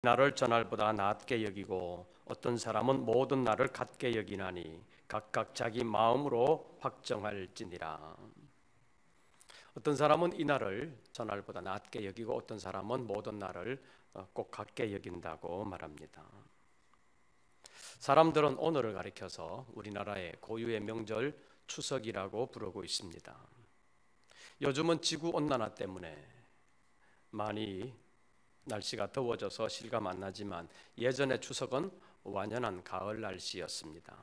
날을 저날보다 낮게 여기고 어떤 사람은 모든 날을 같게 여기나니 각각 자기 마음으로 확정할지니라. 어떤 사람은 이 날을 저날보다 낮게 여기고 어떤 사람은 모든 날을 꼭 같게 여긴다고 말합니다. 사람들은 오늘을 가리켜서 우리나라의 고유의 명절 추석이라고 부르고 있습니다. 요즘은 지구온난화 때문에 많이 날씨가 더워져서 실감 안 나지만 예전의 추석은 완연한 가을 날씨였습니다.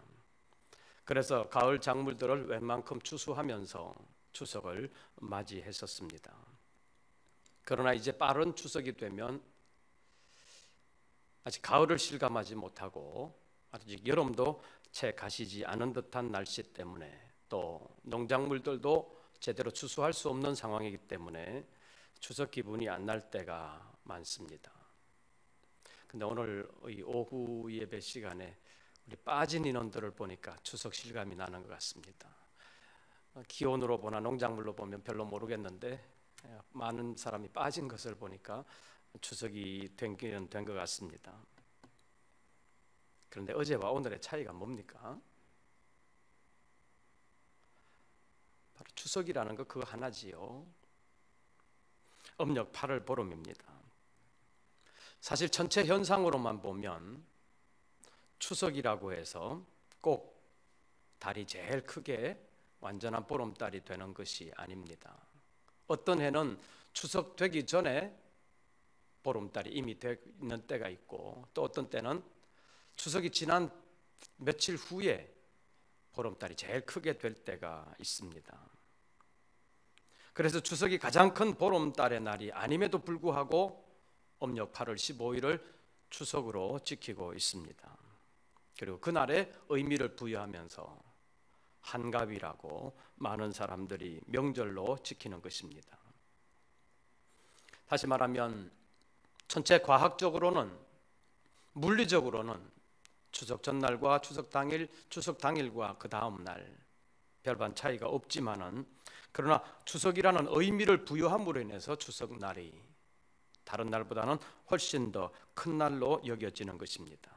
그래서 가을 작물들을 웬만큼 추수하면서 추석을 맞이했었습니다. 그러나 이제 빠른 추석이 되면 아직 가을을 실감하지 못하고 아직 여름도 채 가시지 않은 듯한 날씨 때문에 또 농작물들도 제대로 추수할 수 없는 상황이기 때문에 추석 기분이 안 날 때가 많습니다. 근데 오늘 이 오후 예배 시간에 우리 빠진 인원들을 보니까 추석 실감이 나는 것 같습니다. 기온으로 보나 농작물로 보면 별로 모르겠는데 많은 사람이 빠진 것을 보니까 추석이 된 것 같습니다. 그런데 어제와 오늘의 차이가 뭡니까? 바로 추석이라는 거 그거 하나지요. 음력 8월 보름입니다. 사실 전체 현상으로만 보면 추석이라고 해서 꼭 달이 제일 크게 완전한 보름달이 되는 것이 아닙니다. 어떤 해는 추석 되기 전에 보름달이 이미 되어 있는 때가 있고 또 어떤 때는 추석이 지난 며칠 후에 보름달이 제일 크게 될 때가 있습니다. 그래서 추석이 가장 큰 보름달의 날이 아님에도 불구하고 음력 8월 15일을 추석으로 지키고 있습니다. 그리고 그날에 의미를 부여하면서 한갑이라고 많은 사람들이 명절로 지키는 것입니다. 다시 말하면 전체 과학적으로는 물리적으로는 추석 전날과 추석 당일과 그 다음 날 별반 차이가 없지만은 그러나 추석이라는 의미를 부여함으로 인해서 추석날이 다른 날보다는 훨씬 더 큰 날로 여겨지는 것입니다.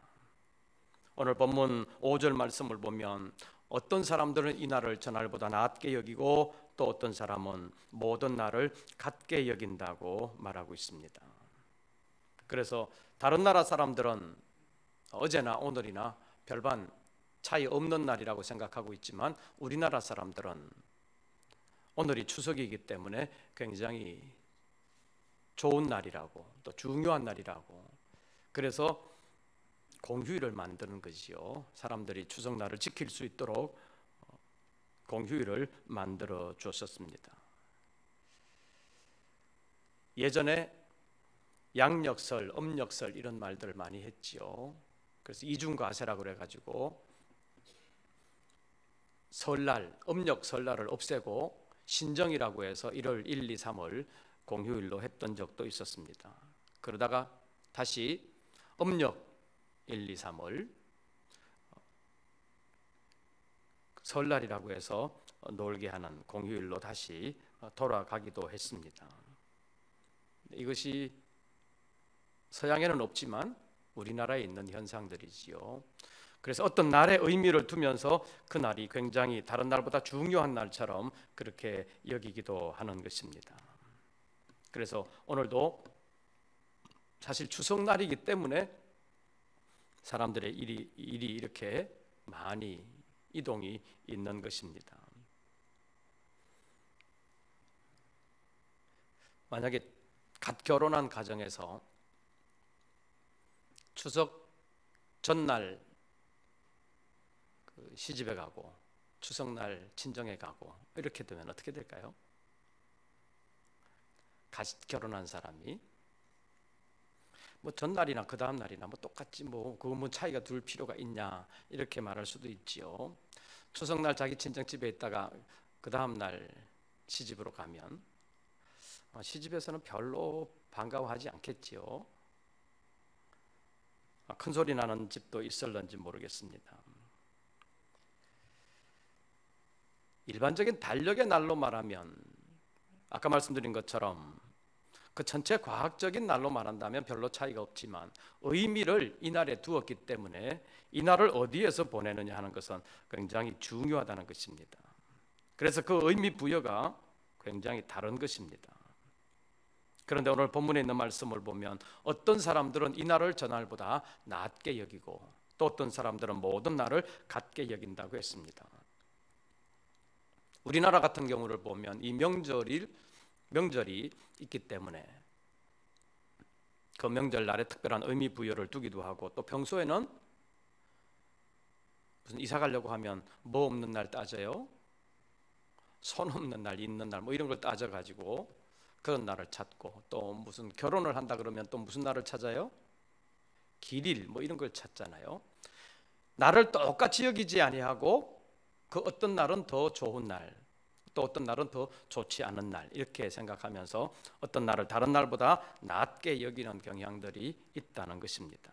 오늘 본문 5절 말씀을 보면 어떤 사람들은 이 날을 저날보다 낮게 여기고 또 어떤 사람은 모든 날을 같게 여긴다고 말하고 있습니다. 그래서 다른 나라 사람들은 어제나 오늘이나 별반 차이 없는 날이라고 생각하고 있지만 우리나라 사람들은 오늘이 추석이기 때문에 굉장히 좋은 날이라고 또 중요한 날이라고 그래서 공휴일을 만드는 것이요. 사람들이 추석날을 지킬 수 있도록 공휴일을 만들어 줬었습니다. 예전에 양력설, 음력설 이런 말들을 많이 했지요. 그래서 이중과세라고 그래가지고 설날, 음력 설날을 없애고 신정이라고 해서 1월 1, 2, 3월 공휴일로 했던 적도 있었습니다. 그러다가 다시 음력 1, 2, 3월 설날이라고 해서 놀게 하는 공휴일로 다시 돌아가기도 했습니다. 이것이 서양에는 없지만 우리나라에 있는 현상들이지요. 그래서 어떤 날의 의미를 두면서 그 날이 굉장히 다른 날보다 중요한 날처럼 그렇게 여기기도 하는 것입니다. 그래서 오늘도 사실 추석날이기 때문에 사람들의 일이 이렇게 많이 이동이 있는 것입니다. 만약에 갓 결혼한 가정에서 추석 전날 시집에 가고 추석날 친정에 가고 이렇게 되면 어떻게 될까요? 갓 결혼한 사람이 뭐 전날이나 그 다음 날이나 뭐 똑같지 그거 뭐 차이가 둘 필요가 있냐 이렇게 말할 수도 있지요. 추석날 자기 친정집에 있다가 그 다음 날 시집으로 가면 시집에서는 별로 반가워하지 않겠지요. 큰 소리 나는 집도 있을런지 모르겠습니다. 일반적인 달력의 날로 말하면 아까 말씀드린 것처럼 그 전체 과학적인 날로 말한다면 별로 차이가 없지만 의미를 이날에 두었기 때문에 이날을 어디에서 보내느냐 하는 것은 굉장히 중요하다는 것입니다. 그래서 그 의미 부여가 굉장히 다른 것입니다. 그런데 오늘 본문에 있는 말씀을 보면 어떤 사람들은 이날을 전날보다 낮게 여기고 또 어떤 사람들은 모든 날을 같게 여긴다고 했습니다. 우리나라 같은 경우를 보면 이 명절이 있기 때문에 그 명절날에 특별한 의미 부여를 두기도 하고 또 평소에는 무슨 이사 가려고 하면 뭐 없는 날 따져요? 손 없는 날, 있는 날 뭐 이런 걸 따져가지고 그런 날을 찾고 또 무슨 결혼을 한다 그러면 또 무슨 날을 찾아요? 길일 뭐 이런 걸 찾잖아요. 날을 똑같이 여기지 아니하고 그 어떤 날은 더 좋은 날, 또 어떤 날은 더 좋지 않은 날 이렇게 생각하면서 어떤 날을 다른 날보다 낮게 여기는 경향들이 있다는 것입니다.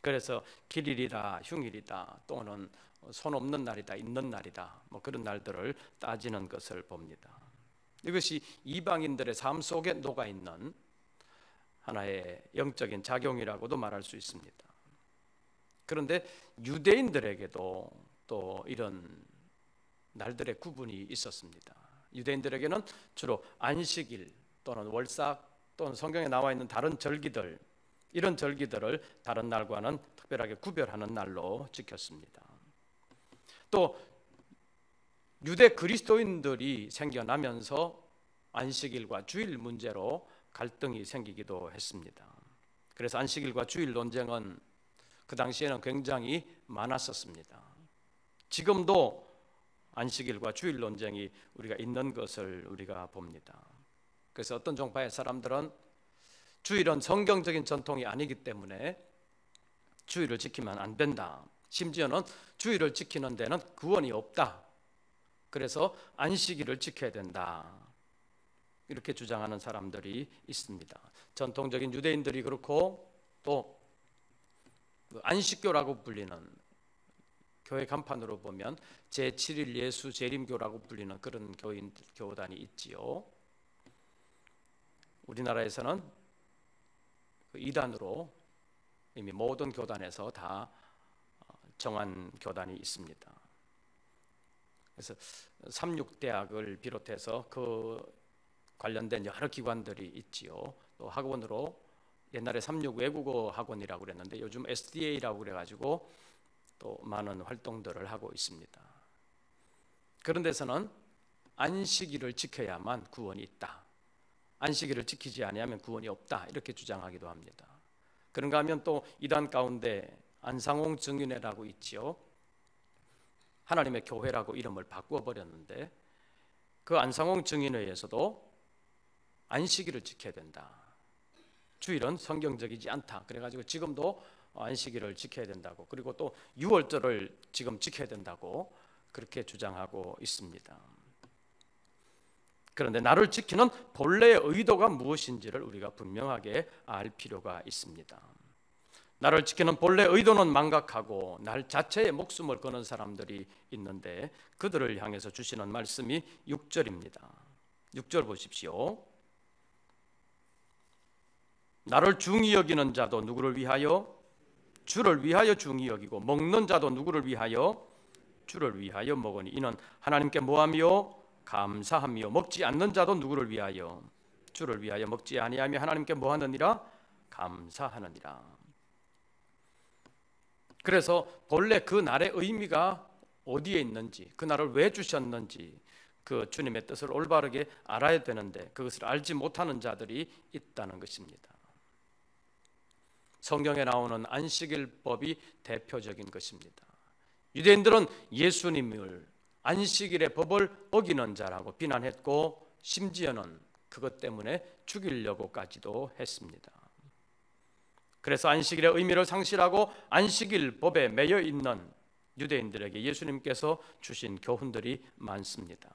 그래서 길일이다, 흉일이다, 또는 손 없는 날이다, 있는 날이다, 뭐 그런 날들을 따지는 것을 봅니다. 이것이 이방인들의 삶 속에 녹아 있는 하나의 영적인 작용이라고도 말할 수 있습니다. 그런데 유대인들에게도 또 이런 날들의 구분이 있었습니다. 유대인들에게는 주로 안식일 또는 월삭 또는 성경에 나와 있는 다른 절기들, 이런 절기들을 다른 날과는 특별하게 구별하는 날로 지켰습니다. 또 유대 그리스도인들이 생겨나면서 안식일과 주일 문제로 갈등이 생기기도 했습니다. 그래서 안식일과 주일 논쟁은 그 당시에는 굉장히 많았었습니다. 지금도 안식일과 주일 논쟁이 우리가 있는 것을 우리가 봅니다. 그래서 어떤 종파의 사람들은 주일은 성경적인 전통이 아니기 때문에 주일을 지키면 안 된다. 심지어는 주일을 지키는 데는 구원이 없다. 그래서 안식일을 지켜야 된다. 이렇게 주장하는 사람들이 있습니다. 전통적인 유대인들이 그렇고 또 안식교라고 불리는 교회 간판으로 보면 제7일 예수 재림교라고 불리는 그런 교단이 있지요. 우리나라에서는 이단으로 이미 모든 교단에서 다 정한 교단이 있습니다. 그래서 삼육대학을 비롯해서 그 관련된 여러 기관들이 있지요. 또 학원으로 옛날에 삼육 외국어 학원이라고 그랬는데 요즘 SDA라고 그래가지고 또 많은 활동들을 하고 있습니다. 그런 데서는 안식일을 지켜야만 구원이 있다. 안식일을 지키지 아니하면 구원이 없다. 이렇게 주장하기도 합니다. 그런가 하면 또 이단 가운데 안상홍 증인회라고 있지요. 하나님의 교회라고 이름을 바꾸어 버렸는데 그 안상홍 증인회에서도 안식일을 지켜야 된다. 주일은 성경적이지 않다. 그래가지고 지금도 안식일을 지켜야 된다고, 그리고 또 유월절을 지금 지켜야 된다고 그렇게 주장하고 있습니다. 그런데 나를 지키는 본래의 의도가 무엇인지를 우리가 분명하게 알 필요가 있습니다. 나를 지키는 본래 의도는 망각하고 날 자체에 목숨을 거는 사람들이 있는데 그들을 향해서 주시는 말씀이 6절입니다. 6절 보십시오. 나를 중히 여기는 자도 누구를 위하여? 주를 위하여 중히 여기고 먹는 자도 누구를 위하여? 주를 위하여 먹으니 이는 하나님께 뭐하며? 감사하며 먹지 않는 자도 누구를 위하여? 주를 위하여 먹지 아니하며 하나님께 뭐하느니라? 감사하느니라. 그래서 본래 그 날의 의미가 어디에 있는지, 그 날을 왜 주셨는지 그 주님의 뜻을 올바르게 알아야 되는데 그것을 알지 못하는 자들이 있다는 것입니다. 성경에 나오는 안식일법이 대표적인 것입니다. 유대인들은 예수님을 안식일의 법을 어기는 자라고 비난했고 심지어는 그것 때문에 죽이려고까지도 했습니다. 그래서 안식일의 의미를 상실하고 안식일 법에 매여 있는 유대인들에게 예수님께서 주신 교훈들이 많습니다.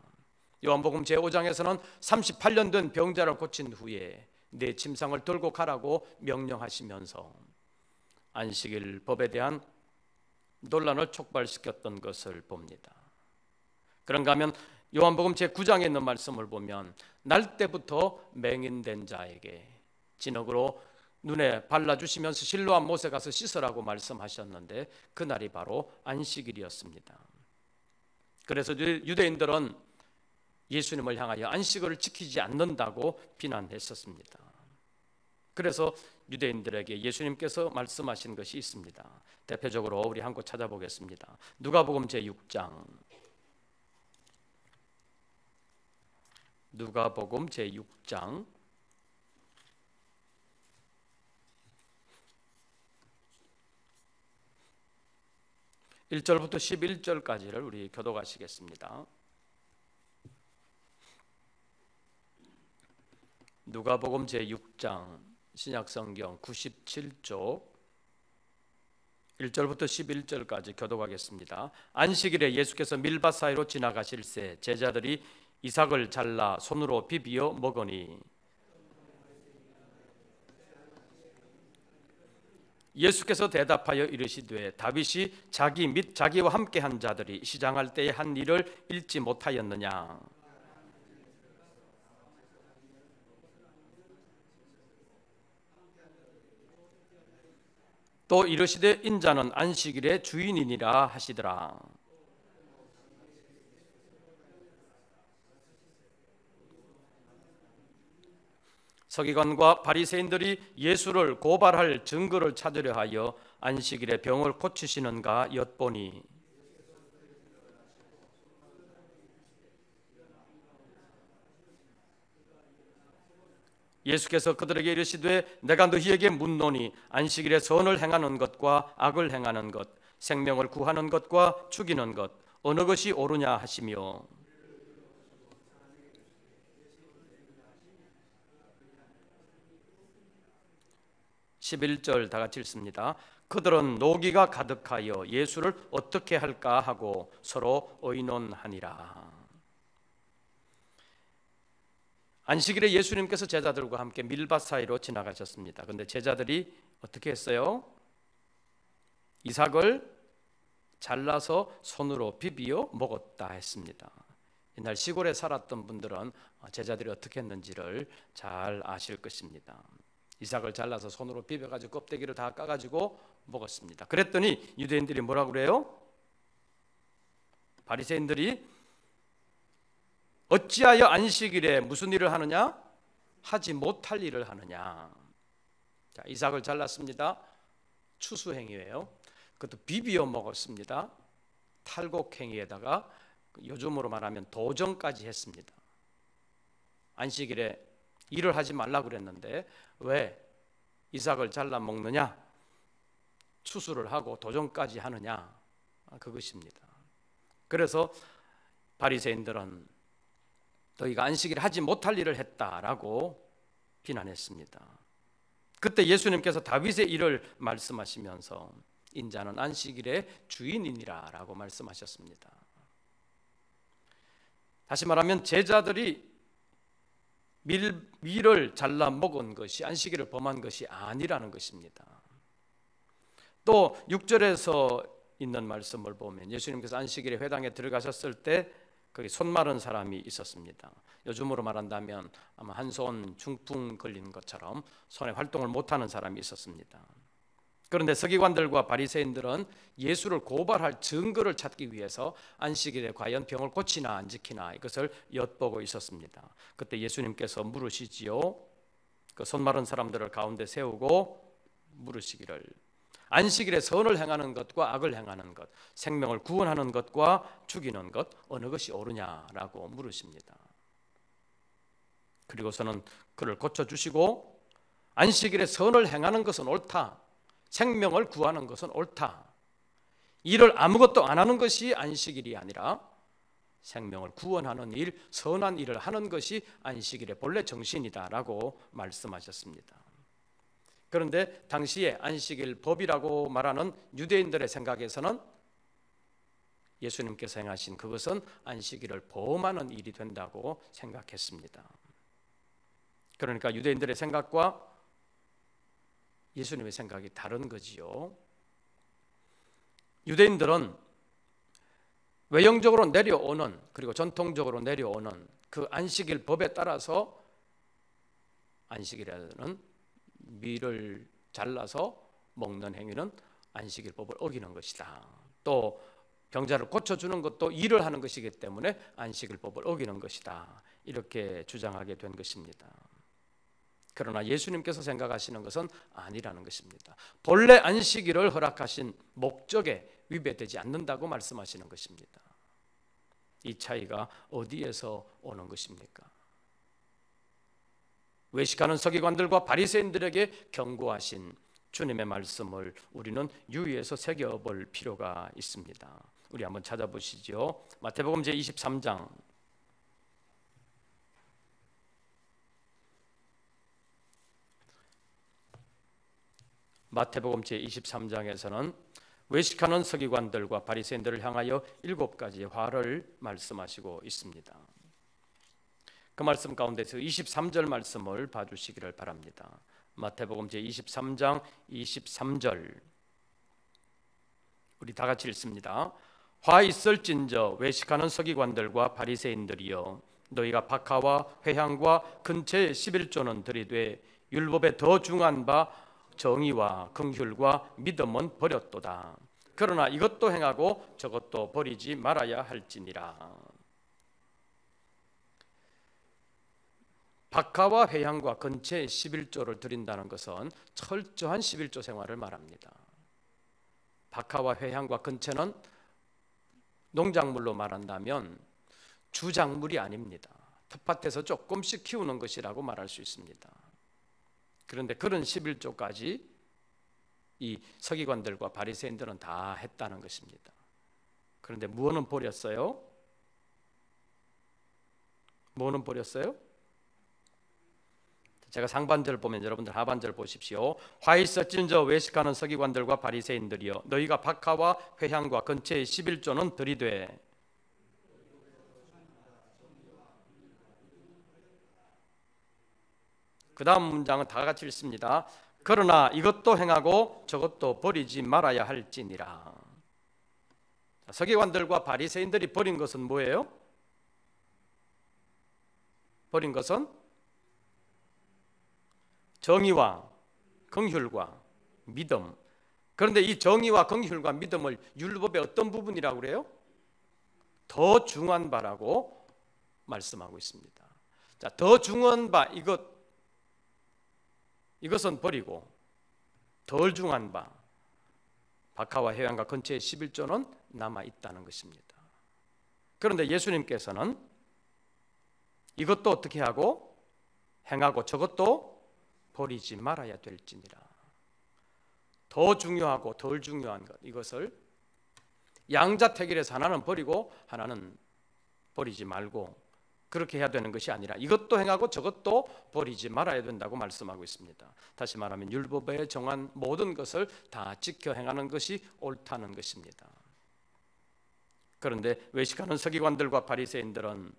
요한복음 제5장에서는 38년 된 병자를 고친 후에 내 침상을 들고 가라고 명령하시면서 안식일 법에 대한 논란을 촉발시켰던 것을 봅니다. 그런가 하면 요한복음 제9장에 있는 말씀을 보면 날 때부터 맹인된 자에게 진흙으로 눈에 발라주시면서 실로암 못에 가서 씻으라고 말씀하셨는데 그날이 바로 안식일이었습니다. 그래서 유대인들은 예수님을 향하여 안식일을 지키지 않는다고 비난했었습니다. 그래서 유대인들에게 예수님께서 말씀하신 것이 있습니다. 대표적으로 우리 한 곳 찾아보겠습니다. 누가복음 제6장, 누가복음 제6장 1절부터 11절까지를 우리 교독하시겠습니다. 누가복음 제6장 신약성경 97쪽 1절부터 11절까지 교독하겠습니다. 안식일에 예수께서 밀밭 사이로 지나가실새 제자들이 이삭을 잘라 손으로 비비어 먹으니 예수께서 대답하여 이르시되 다윗이 자기 및 자기와 함께한 자들이 시장할 때에 한 일을 읽지 못하였느냐. 또 이르시되 인자는 안식일의 주인이니라 하시더라. 서기관과 바리새인들이 예수를 고발할 증거를 찾으려 하여 안식일에 병을 고치시는가 엿보니 예수께서 그들에게 이르시되 내가 너희에게 묻노니 안식일에 선을 행하는 것과 악을 행하는 것, 생명을 구하는 것과 죽이는 것 어느 것이 옳으냐 하시며 11절 다 같이 읽습니다. 그들은 노기가 가득하여 예수를 어떻게 할까 하고 서로 의논하니라. 안식일에 예수님께서 제자들과 함께 밀밭 사이로 지나가셨습니다. 그런데 제자들이 어떻게 했어요? 이삭을 잘라서 손으로 비비어 먹었다 했습니다. 옛날 시골에 살았던 분들은 제자들이 어떻게 했는지를 잘 아실 것입니다. 이삭을 잘라서 손으로 비벼가지고 껍데기를 다 까가지고 먹었습니다. 그랬더니 유대인들이 뭐라고 그래요? 바리새인들이 어찌하여 안식일에 무슨 일을 하느냐? 하지 못할 일을 하느냐. 자, 이삭을 잘랐습니다. 추수행위예요. 그것도 비비어 먹었습니다. 탈곡행위에다가 요즘으로 말하면 도전까지 했습니다. 안식일에 일을 하지 말라고 그랬는데 왜 이삭을 잘라 먹느냐? 추수를 하고 도전까지 하느냐? 그것입니다. 그래서 바리새인들은 너희가 안식일에 하지 못할 일을 했다라고 비난했습니다. 그때 예수님께서 다윗의 일을 말씀하시면서 인자는 안식일의 주인이니라 라고 말씀하셨습니다. 다시 말하면 제자들이 밀을 잘라 먹은 것이 안식일을 범한 것이 아니라는 것입니다. 또 6절에서 있는 말씀을 보면 예수님께서 안식일에 회당에 들어가셨을 때 거기 손 마른 사람이 있었습니다. 요즘으로 말한다면 아마 한 손 중풍 걸린 것처럼 손에 활동을 못하는 사람이 있었습니다. 그런데 서기관들과 바리새인들은 예수를 고발할 증거를 찾기 위해서 안식일에 과연 병을 고치나 안 지키나 이것을 엿보고 있었습니다. 그때 예수님께서 물으시지요. 그 손 마른 사람들을 가운데 세우고 물으시기를 안식일에 선을 행하는 것과 악을 행하는 것, 생명을 구원하는 것과 죽이는 것 어느 것이 옳으냐라고 물으십니다. 그리고서는 그를 고쳐주시고 안식일에 선을 행하는 것은 옳다, 생명을 구하는 것은 옳다, 일을 아무것도 안 하는 것이 안식일이 아니라 생명을 구원하는 일, 선한 일을 하는 것이 안식일의 본래 정신이다라고 말씀하셨습니다. 그런데 당시에 안식일 법이라고 말하는 유대인들의 생각에서는 예수님께서 행하신 그것은 안식일을 범하는 일이 된다고 생각했습니다. 그러니까 유대인들의 생각과 예수님의 생각이 다른 거지요. 유대인들은 외형적으로 내려오는, 그리고 전통적으로 내려오는 그 안식일 법에 따라서 안식일에는 밀을 잘라서 먹는 행위는 안식일 법을 어기는 것이다. 또 병자를 고쳐주는 것도 일을 하는 것이기 때문에 안식일 법을 어기는 것이다. 이렇게 주장하게 된 것입니다. 그러나 예수님께서 생각하시는 것은 아니라는 것입니다. 본래 안식일을 허락하신 목적에 위배되지 않는다고 말씀하시는 것입니다. 이 차이가 어디에서 오는 것입니까? 외식하는 서기관들과 바리새인들에게 경고하신 주님의 말씀을 우리는 유의해서 새겨볼 필요가 있습니다. 우리 한번 찾아보시죠. 마태복음 제23장 마태복음 제23장에서는 외식하는 서기관들과 바리새인들을 향하여 7가지의 화를 말씀하시고 있습니다. 그 말씀 가운데서 23절 말씀을 봐주시기를 바랍니다. 마태복음 제23장 23절 우리 다 같이 읽습니다. 화 있을진저 외식하는 서기관들과 바리새인들이여 너희가 박하와 회향과 근처의 11조는 들이되 율법에 더 중한 바 정의와 긍휼과 믿음은 버렸도다. 그러나 이것도 행하고 저것도 버리지 말아야 할지니라. 박하와 회향과 근처의 11조를 드린다는 것은 철저한 11조 생활을 말합니다. 박하와 회향과 근처는 농작물로 말한다면 주작물이 아닙니다. 텃밭에서 조금씩 키우는 것이라고 말할 수 있습니다. 그런데 그런 11조까지 이 서기관들과 바리새인들은 다 했다는 것입니다. 그런데 무엇은 버렸어요? 무엇은 버렸어요? 제가 상반절 보면 여러분들 하반절 보십시오. 화 있을진저 외식하는 서기관들과 바리새인들이여 너희가 박하와 회향과 근처의 11조는 들이되 그 다음 문장은 다 같이 읽습니다. 그러나 이것도 행하고 저것도 버리지 말아야 할지니라. 서기관들과 바리새인들이 버린 것은 뭐예요? 버린 것은 정의와 긍휼과 믿음. 그런데 이 정의와 긍휼과 믿음을 율법의 어떤 부분이라고 그래요? 더 중한 바라고 말씀하고 있습니다. 자, 더 중한 바 이것은 버리고 덜 중한 바 박하와 회향과 근처의 11조는 남아 있다는 것입니다. 그런데 예수님께서는 이것도 어떻게 하고 행하고 저것도 버리지 말아야 될지니라. 더 중요하고 덜 중요한 것, 이것을 양자택일에서 하나는 버리고 하나는 버리지 말고 그렇게 해야 되는 것이 아니라 이것도 행하고 저것도 버리지 말아야 된다고 말씀하고 있습니다. 다시 말하면 율법에 정한 모든 것을 다 지켜 행하는 것이 옳다는 것입니다. 그런데 외식하는 서기관들과 바리새인들은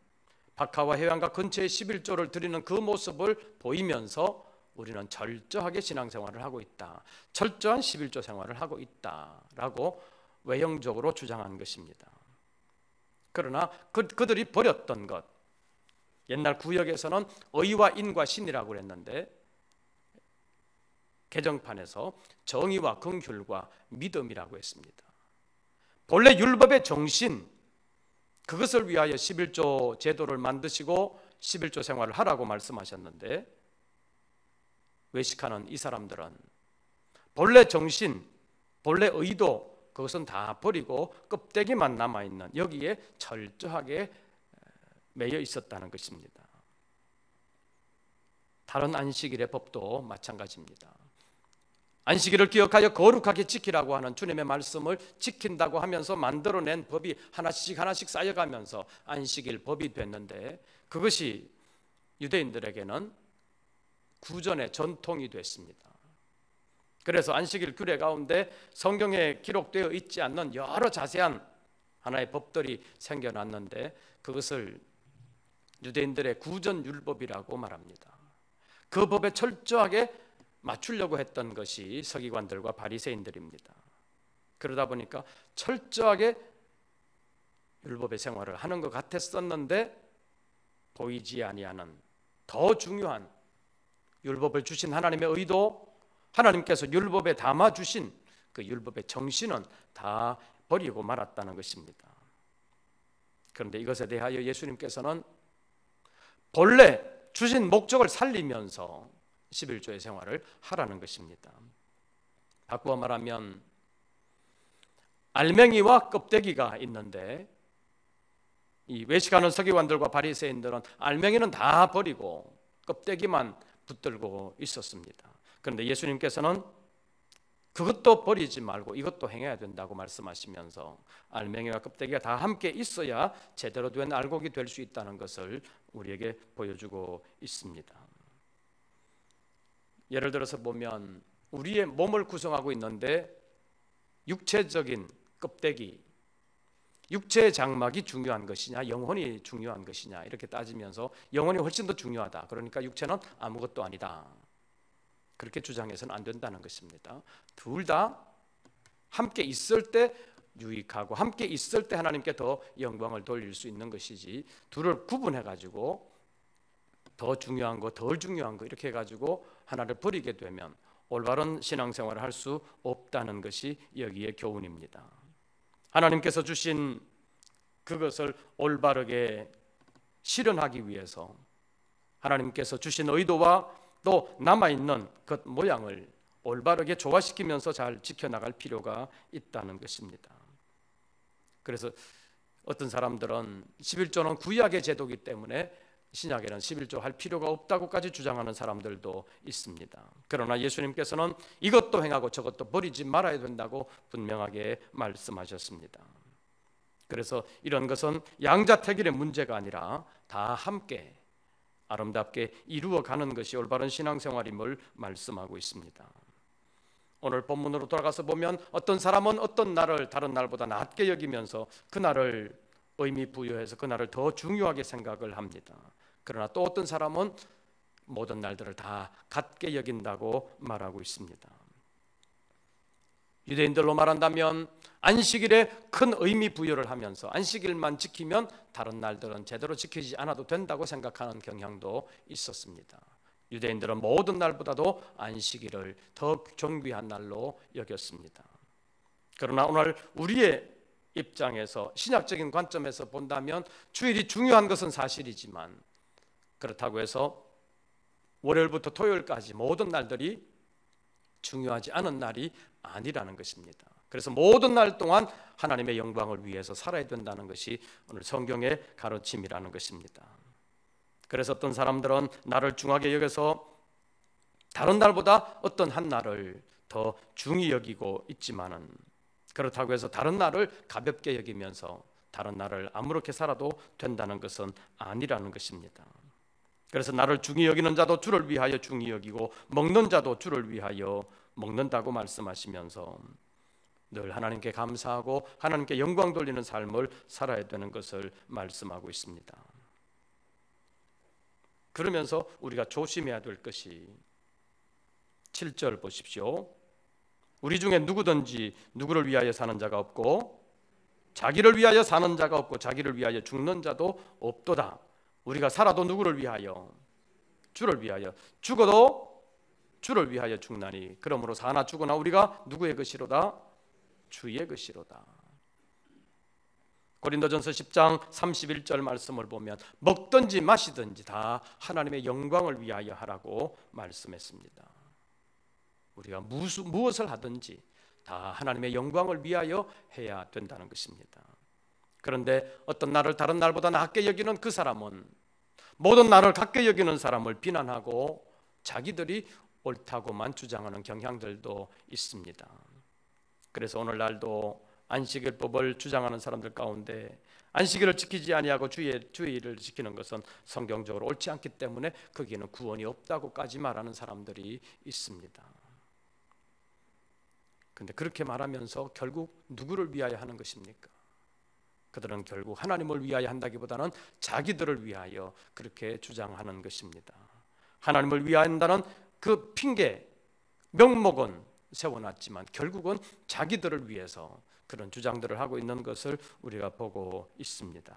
박하와 회향과 근처의 11조를 드리는 그 모습을 보이면서 우리는 철저하게 신앙생활을 하고 있다, 철저한 11조 생활을 하고 있다라고 외형적으로 주장한 것입니다. 그러나 그들이 버렸던 것, 옛날 구역에서는 의와 인과 신이라고 그랬는데 개정판에서 정의와 긍휼과 믿음이라고 했습니다. 본래 율법의 정신, 그것을 위하여 11조 제도를 만드시고 11조 생활을 하라고 말씀하셨는데 외식하는 이 사람들은 본래 정신, 본래 의도 그것은 다 버리고 껍데기만 남아있는 여기에 철저하게 매여 있었다는 것입니다. 다른 안식일의 법도 마찬가지입니다. 안식일을 기억하여 거룩하게 지키라고 하는 주님의 말씀을 지킨다고 하면서 만들어낸 법이 하나씩 하나씩 쌓여가면서 안식일 법이 됐는데 그것이 유대인들에게는 구전의 전통이 됐습니다. 그래서 안식일 규례 가운데 성경에 기록되어 있지 않는 여러 자세한 하나의 법들이 생겨났는데 그것을 유대인들의 구전율법이라고 말합니다. 그 법에 철저하게 맞추려고 했던 것이 서기관들과 바리새인들입니다. 그러다 보니까 철저하게 율법의 생활을 하는 것 같았었는데 보이지 아니하는 더 중요한 율법을 주신 하나님의 의도, 하나님께서 율법에 담아 주신 그 율법의 정신은 다 버리고 말았다는 것입니다. 그런데 이것에 대하여 예수님께서는 본래 주신 목적을 살리면서 11조의 생활을 하라는 것입니다. 바꾸어 말하면 알맹이와 껍데기가 있는데 이 외식하는 서기관들과 바리새인들은 알맹이는 다 버리고 껍데기만 붙들고 있었습니다. 그런데 예수님께서는 그것도 버리지 말고 이것도 행해야 된다고 말씀하시면서 알맹이와 껍데기가 다 함께 있어야 제대로 된 알곡이 될 수 있다는 것을 우리에게 보여주고 있습니다. 예를 들어서 보면 우리의 몸을 구성하고 있는데 육체적인 껍데기, 육체의 장막이 중요한 것이냐 영혼이 중요한 것이냐 이렇게 따지면서 영혼이 훨씬 더 중요하다, 그러니까 육체는 아무것도 아니다, 그렇게 주장해서는 안 된다는 것입니다. 둘 다 함께 있을 때 유익하고 함께 있을 때 하나님께 더 영광을 돌릴 수 있는 것이지 둘을 구분해 가지고 더 중요한 거 덜 중요한 거 이렇게 해가지고 하나를 버리게 되면 올바른 신앙생활을 할 수 없다는 것이 여기에 교훈입니다. 하나님께서 주신 그것을 올바르게 실현하기 위해서 하나님께서 주신 의도와 또 남아있는 것 모양을 올바르게 조화시키면서 잘 지켜나갈 필요가 있다는 것입니다. 그래서 어떤 사람들은 11조는 구약의 제도이기 때문에 신약에는 11조 할 필요가 없다고까지 주장하는 사람들도 있습니다. 그러나 예수님께서는 이것도 행하고 저것도 버리지 말아야 된다고 분명하게 말씀하셨습니다. 그래서 이런 것은 양자택일의 문제가 아니라 다 함께 아름답게 이루어가는 것이 올바른 신앙생활임을 말씀하고 있습니다. 오늘 본문으로 돌아가서 보면 어떤 사람은 어떤 날을 다른 날보다 낮게 여기면서 그 날을 의미 부여해서 그 날을 더 중요하게 생각을 합니다. 그러나 또 어떤 사람은 모든 날들을 다 같게 여긴다고 말하고 있습니다. 유대인들로 말한다면 안식일에 큰 의미 부여를 하면서 안식일만 지키면 다른 날들은 제대로 지키지 않아도 된다고 생각하는 경향도 있었습니다. 유대인들은 모든 날보다도 안식일을 더 존귀한 날로 여겼습니다. 그러나 오늘 우리의 입장에서 신약적인 관점에서 본다면 주일이 중요한 것은 사실이지만 그렇다고 해서 월요일부터 토요일까지 모든 날들이 중요하지 않은 날이 아니라는 것입니다. 그래서 모든 날 동안 하나님의 영광을 위해서 살아야 된다는 것이 오늘 성경의 가르침이라는 것입니다. 그래서 어떤 사람들은 날을 중하게 여겨서 다른 날보다 어떤 한 날을 더 중히 여기고 있지만은 그렇다고 해서 다른 날을 가볍게 여기면서 다른 날을 아무렇게 살아도 된다는 것은 아니라는 것입니다. 그래서 나를 중히 여기는 자도 주를 위하여 중히 여기고 먹는 자도 주를 위하여 먹는다고 말씀하시면서 늘 하나님께 감사하고 하나님께 영광 돌리는 삶을 살아야 되는 것을 말씀하고 있습니다. 그러면서 우리가 조심해야 될 것이 7절 보십시오. 우리 중에 누구든지 누구를 위하여 사는 자가 없고 자기를 위하여 사는 자가 없고 자기를 위하여 죽는 자도 없도다. 우리가 살아도 누구를 위하여? 주를 위하여. 죽어도 주를 위하여 죽나니 그러므로 사나 죽으나 우리가 누구의 것이로다? 주의 것이로다. 고린도전서 10장 31절 말씀을 보면 먹든지 마시든지 다 하나님의 영광을 위하여 하라고 말씀했습니다. 우리가 무엇을 하든지 다 하나님의 영광을 위하여 해야 된다는 것입니다. 그런데 어떤 날을 다른 날보다 낮게 여기는 그 사람은 모든 날을 같게 여기는 사람을 비난하고 자기들이 옳다고만 주장하는 경향들도 있습니다. 그래서 오늘날도 안식일법을 주장하는 사람들 가운데 안식일을 지키지 아니하고 주일을 지키는 것은 성경적으로 옳지 않기 때문에 거기에는 구원이 없다고까지 말하는 사람들이 있습니다. 그런데 그렇게 말하면서 결국 누구를 위하여 하는 것입니까? 그들은 결국 하나님을 위하여 한다기보다는 자기들을 위하여 그렇게 주장하는 것입니다. 하나님을 위하여 한다는 그 핑계, 명목은 세워놨지만 결국은 자기들을 위해서 그런 주장들을 하고 있는 것을 우리가 보고 있습니다.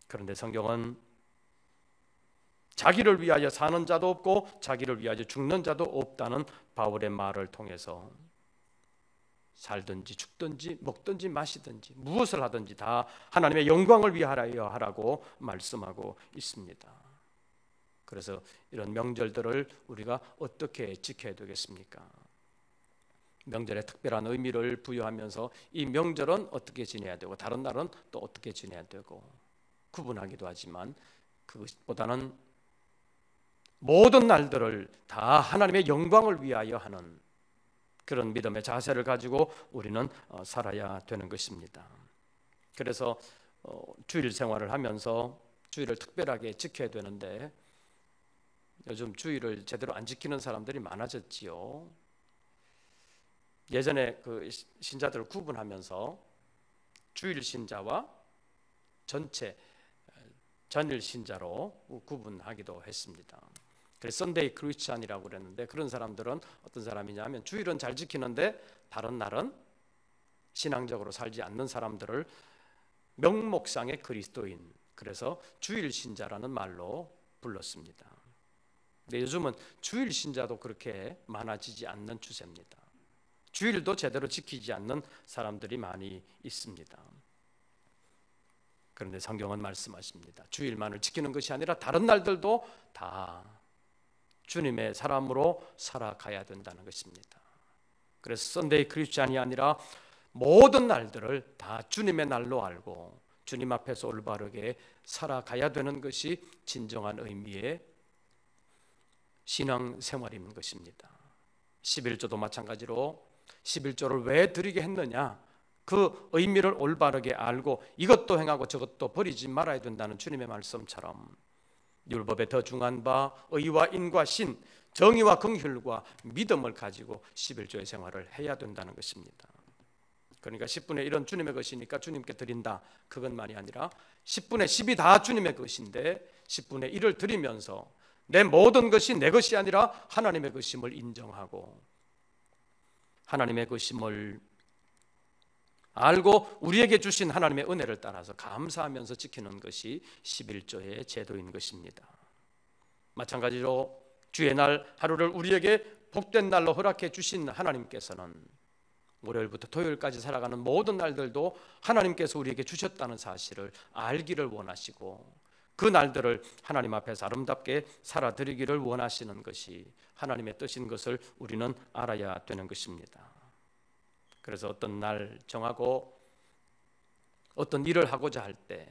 그런데 성경은 자기를 위하여 사는 자도 없고 자기를 위하여 죽는 자도 없다는 바울의 말을 통해서 살든지 죽든지 먹든지 마시든지 무엇을 하든지 다 하나님의 영광을 위하여 하라고 말씀하고 있습니다. 그래서 이런 명절들을 우리가 어떻게 지켜야 되겠습니까? 명절에 특별한 의미를 부여하면서 이 명절은 어떻게 지내야 되고 다른 날은 또 어떻게 지내야 되고 구분하기도 하지만 그것보다는 모든 날들을 다 하나님의 영광을 위하여 하는 그런 믿음의 자세를 가지고 우리는 살아야 되는 것입니다. 그래서 주일 생활을 하면서 주일을 특별하게 지켜야 되는데 요즘 주일을 제대로 안 지키는 사람들이 많아졌지요. 예전에 그 신자들을 구분하면서 주일 신자와 전체 전일 신자로 구분하기도 했습니다. 그래서 선데이 크리스찬이라고 그랬는데 그런 사람들은 어떤 사람이냐면 주일은 잘 지키는데 다른 날은 신앙적으로 살지 않는 사람들을 명목상의 그리스도인, 그래서 주일 신자라는 말로 불렀습니다. 근데 요즘은 주일 신자도 그렇게 많아지지 않는 추세입니다. 주일도 제대로 지키지 않는 사람들이 많이 있습니다. 그런데 성경은 말씀하십니다. 주일만을 지키는 것이 아니라 다른 날들도 다 주님의 사람으로 살아가야 된다는 것입니다. 그래서 선데이 크리스찬이 아니라 모든 날들을 다 주님의 날로 알고 주님 앞에서 올바르게 살아가야 되는 것이 진정한 의미의 신앙생활인 것입니다. 11조도 마찬가지로 11조를 왜 드리게 했느냐, 그 의미를 올바르게 알고 이것도 행하고 저것도 버리지 말아야 된다는 주님의 말씀처럼 율법에 더 중한 바 의와 인과 신, 정의와 긍휼과 믿음을 가지고 11조의 생활을 해야 된다는 것입니다. 그러니까 10분의 1은 주님의 것이니까 주님께 드린다, 그것만이 아니라 10분의 10이 다 주님의 것인데 10분의 1을 드리면서 내 모든 것이 내 것이 아니라 하나님의 것임을 인정하고 하나님의 것임을 알고 우리에게 주신 하나님의 은혜를 따라서 감사하면서 지키는 것이 11조의 제도인 것입니다. 마찬가지로 주의 날 하루를 우리에게 복된 날로 허락해 주신 하나님께서는 월요일부터 토요일까지 살아가는 모든 날들도 하나님께서 우리에게 주셨다는 사실을 알기를 원하시고 그 날들을 하나님 앞에서 아름답게 살아드리기를 원하시는 것이 하나님의 뜻인 것을 우리는 알아야 되는 것입니다. 그래서 어떤 날 정하고 어떤 일을 하고자 할 때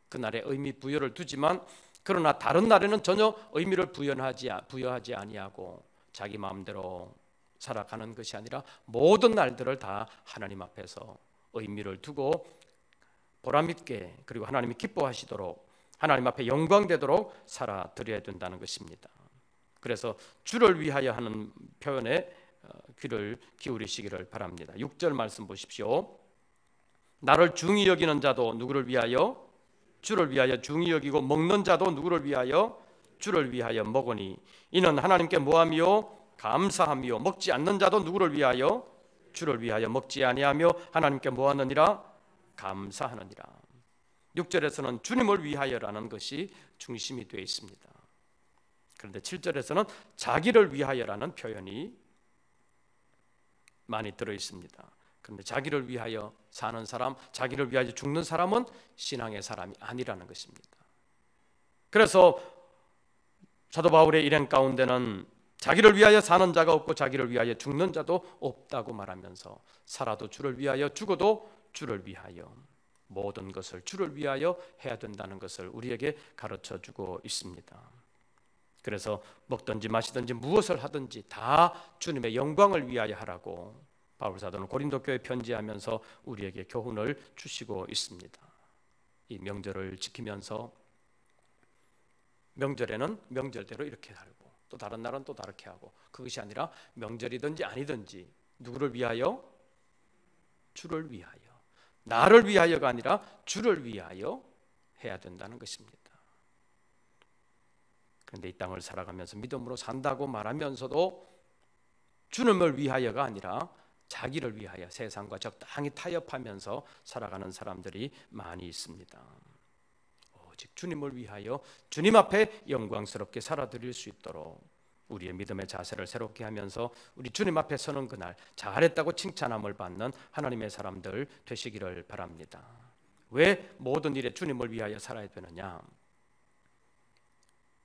그날의 의미 부여를 두지만 그러나 다른 날에는 전혀 의미를 부여하지 아니하고 자기 마음대로 살아가는 것이 아니라 모든 날들을 다 하나님 앞에서 의미를 두고 보람있게 그리고 하나님이 기뻐하시도록 하나님 앞에 영광되도록 살아드려야 된다는 것입니다. 그래서 주를 위하여 하는 표현에 귀를 기울이시기를 바랍니다. 6절 말씀 보십시오. 나를 중히 여기는 자도 누구를 위하여? 주를 위하여 중히 여기고 먹는 자도 누구를 위하여? 주를 위하여 먹으니 이는 하나님께 뭐하며? 감사하며 먹지 않는 자도 누구를 위하여? 주를 위하여 먹지 아니하며 하나님께 뭐하느니라? 감사하느니라. 6절에서는 주님을 위하여라는 것이 중심이 되어 있습니다. 그런데 7절에서는 자기를 위하여라는 표현이 많이 들어 있습니다. 그런데 자기를 위하여 사는 사람, 자기를 위하여 죽는 사람은 신앙의 사람이 아니라는 것입니다. 그래서 사도 바울의 일행 가운데는 자기를 위하여 사는 자가 없고 자기를 위하여 죽는 자도 없다고 말하면서 살아도 주를 위하여 죽어도 주를 위하여 모든 것을 주를 위하여 해야 된다는 것을 우리에게 가르쳐주고 있습니다. 그래서 먹든지 마시든지 무엇을 하든지 다 주님의 영광을 위하여 하라고 바울 사도는 고린도 교회에 편지하면서 우리에게 교훈을 주시고 있습니다. 이 명절을 지키면서 명절에는 명절대로 이렇게 살고 또 다른 날은 또 다르게 하고 그것이 아니라 명절이든지 아니든지 누구를 위하여? 주를 위하여, 나를 위하여가 아니라 주를 위하여 해야 된다는 것입니다. 그런데 이 땅을 살아가면서 믿음으로 산다고 말하면서도 주님을 위하여가 아니라 자기를 위하여 세상과 적당히 타협하면서 살아가는 사람들이 많이 있습니다. 오직 주님을 위하여 주님 앞에 영광스럽게 살아드릴 수 있도록 우리의 믿음의 자세를 새롭게 하면서 우리 주님 앞에 서는 그날 잘했다고 칭찬함을 받는 하나님의 사람들 되시기를 바랍니다. 왜 모든 일에 주님을 위하여 살아야 되느냐?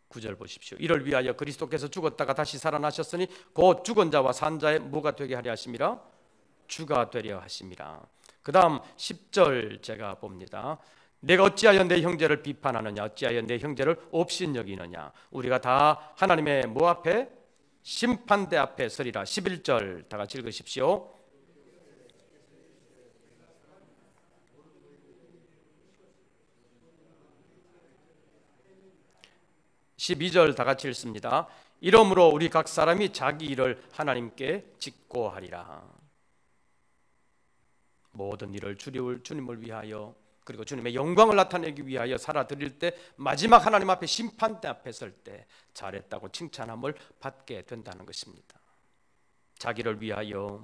9절 보십시오. 이를 위하여 그리스도께서 죽었다가 다시 살아나셨으니 곧 죽은 자와 산 자의 뭐가 되게 하려 하심이라? 주가 되려 하심이라. 그 다음 10절 제가 봅니다. 내가 어찌하여 내 형제를 비판하느냐? 어찌하여 내 형제를 업신여기느냐? 우리가 다 하나님의 뭐 앞에? 심판대 앞에 서리라. 11절 다 같이 읽으십시오. (12절) 다 같이 읽습니다. 이러므로 우리 각 사람이 자기 일을 하나님께 직고하리라. 모든 일을 주님을 위하여 그리고 주님의 영광을 나타내기 위하여 살아드릴 때 마지막 하나님 앞에 심판대 앞에 설 때 잘했다고 칭찬함을 받게 된다는 것입니다. 자기를 위하여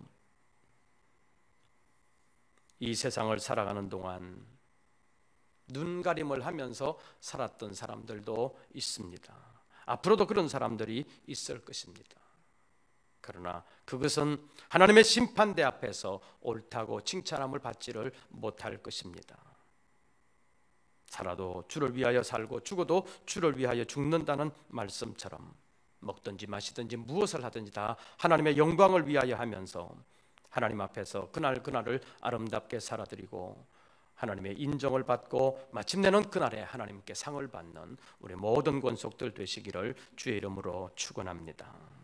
이 세상을 살아가는 동안 눈가림을 하면서 살았던 사람들도 있습니다. 앞으로도 그런 사람들이 있을 것입니다. 그러나 그것은 하나님의 심판대 앞에서 옳다고 칭찬함을 받지를 못할 것입니다. 살아도 주를 위하여 살고 죽어도 주를 위하여 죽는다는 말씀처럼 먹든지 마시든지 무엇을 하든지 다 하나님의 영광을 위하여 하면서 하나님 앞에서 그날을 아름답게 살아드리고 하나님의 인정을 받고 마침내는 그날에 하나님께 상을 받는 우리 모든 권속들 되시기를 주의 이름으로 축원합니다.